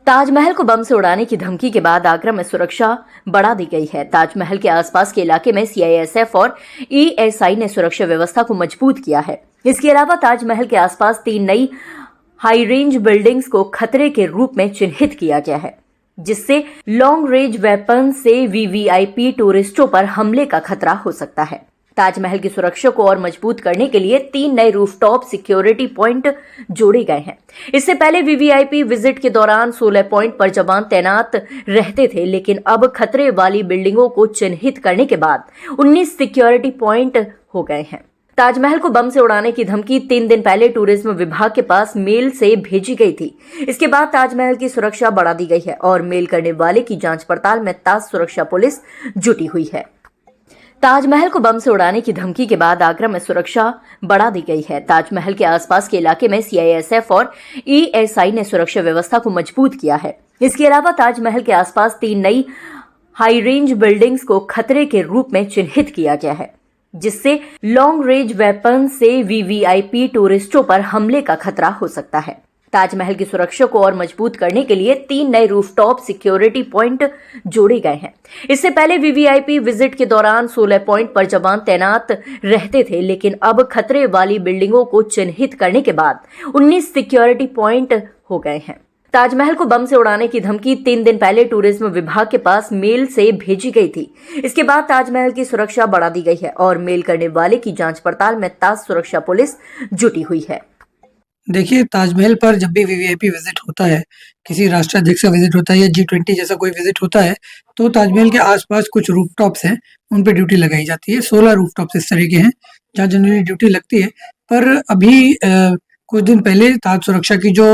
ताजमहल को बम से उड़ाने की धमकी के बाद आगरा में सुरक्षा बढ़ा दी गई है। ताजमहल के आसपास के इलाके में सीआईएसएफ और एएसआई ने सुरक्षा व्यवस्था को मजबूत किया है। इसके अलावा ताजमहल के आसपास 3 नई हाई रेंज बिल्डिंग्स को खतरे के रूप में चिन्हित किया गया है, जिससे लॉन्ग रेंज वेपन से वीवीआईपी टूरिस्टों पर हमले का खतरा हो सकता है। ताजमहल की सुरक्षा को और मजबूत करने के लिए 3 नए रूफटॉप सिक्योरिटी पॉइंट जोड़े गए हैं। इससे पहले वीवीआईपी विजिट के दौरान 16 पॉइंट पर जवान तैनात रहते थे, लेकिन अब खतरे वाली बिल्डिंगों को चिन्हित करने के बाद 19 सिक्योरिटी पॉइंट हो गए हैं। ताजमहल को बम से उड़ाने की धमकी 3 दिन पहले टूरिज्म विभाग के पास मेल से भेजी गई थी। इसके बाद ताजमहल की सुरक्षा बढ़ा दी गई है और मेल करने वाले की जांच पड़ताल में ताज सुरक्षा पुलिस जुटी हुई है। ताजमहल को बम से उड़ाने की धमकी के बाद आगरा में सुरक्षा बढ़ा दी गई है। ताजमहल के आसपास के इलाके में सीआईएसएफ और एएसआई ने सुरक्षा व्यवस्था को मजबूत किया है। इसके अलावा ताजमहल के आसपास 3 नई हाई रेंज बिल्डिंग्स को खतरे के रूप में चिन्हित किया गया है, जिससे लॉन्ग रेंज वेपन से वीवीआईपी टूरिस्टों पर हमले का खतरा हो सकता है। ताजमहल की सुरक्षा को और मजबूत करने के लिए 3 नए रूफटॉप सिक्योरिटी पॉइंट जोड़े गए हैं। इससे पहले वीवीआईपी विजिट के दौरान 16 पॉइंट पर जवान तैनात रहते थे, लेकिन अब खतरे वाली बिल्डिंगों को चिन्हित करने के बाद 19 सिक्योरिटी पॉइंट हो गए हैं। ताजमहल को बम से उड़ाने की धमकी 3 दिन पहले टूरिज्म विभाग के पास मेल से भेजी गई थी। इसके बाद ताजमहल की सुरक्षा बढ़ा दी गई है और मेल करने वाले की जांच पड़ताल में ताज सुरक्षा पुलिस जुटी हुई है। देखिए, ताजमहल पर जब भी वीवीआईपी विजिट होता है, किसी राष्ट्राध्यक्ष का विजिट होता है या G20 जैसा कोई विजिट होता है, तो ताजमहल के आसपास कुछ रूफटॉप्स हैं, उन पे ड्यूटी लगाई जाती है। 16 रूफटॉप्स इस तरह के हैं जहाँ जनरली ड्यूटी लगती है। पर अभी कुछ दिन पहले ताज सुरक्षा की जो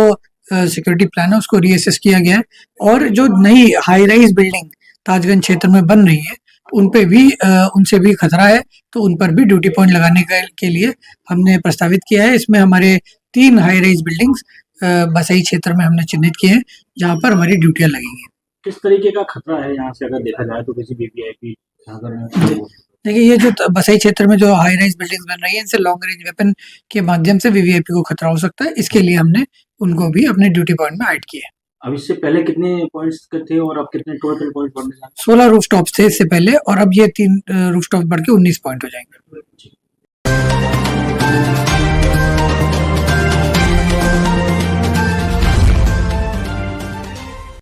सिक्योरिटी प्लान है उसको रीअसेस किया गया है और जो नई हाई राइज बिल्डिंग ताजगंज क्षेत्र में बन रही है उन पे भी उनसे भी खतरा है, तो उन पर भी ड्यूटी पॉइंट लगाने के लिए हमने प्रस्तावित किया है। इसमें हमारे 3 हाई राइज बिल्डिंग्स बसई क्षेत्र में हमने चिन्हित किए हैं जहाँ पर हमारी ड्यूटियां लगेंगी। किस तरीके का खतरा है यहाँ से अगर देखा जाए तो किसी वीवीआईपी? देखिए, ये जो बसई क्षेत्र में जो हाई राइज बिल्डिंग्स बन रही है इनसे लॉन्ग रेंज वेपन के माध्यम से वीवीआईपी को खतरा हो सकता है। इसके लिए हमने उनको भी अपने ड्यूटी पॉइंट में ऐड किया है। अब इससे पहले कितने पॉइंट्स थे और अब कितने टोटल पॉइंट बढ़ने जा रहे हैं? 16 रूफटॉप्स थे इससे पहले और अब ये 3 रूफटॉप बढ़ के 19 पॉइंट हो जाएंगे।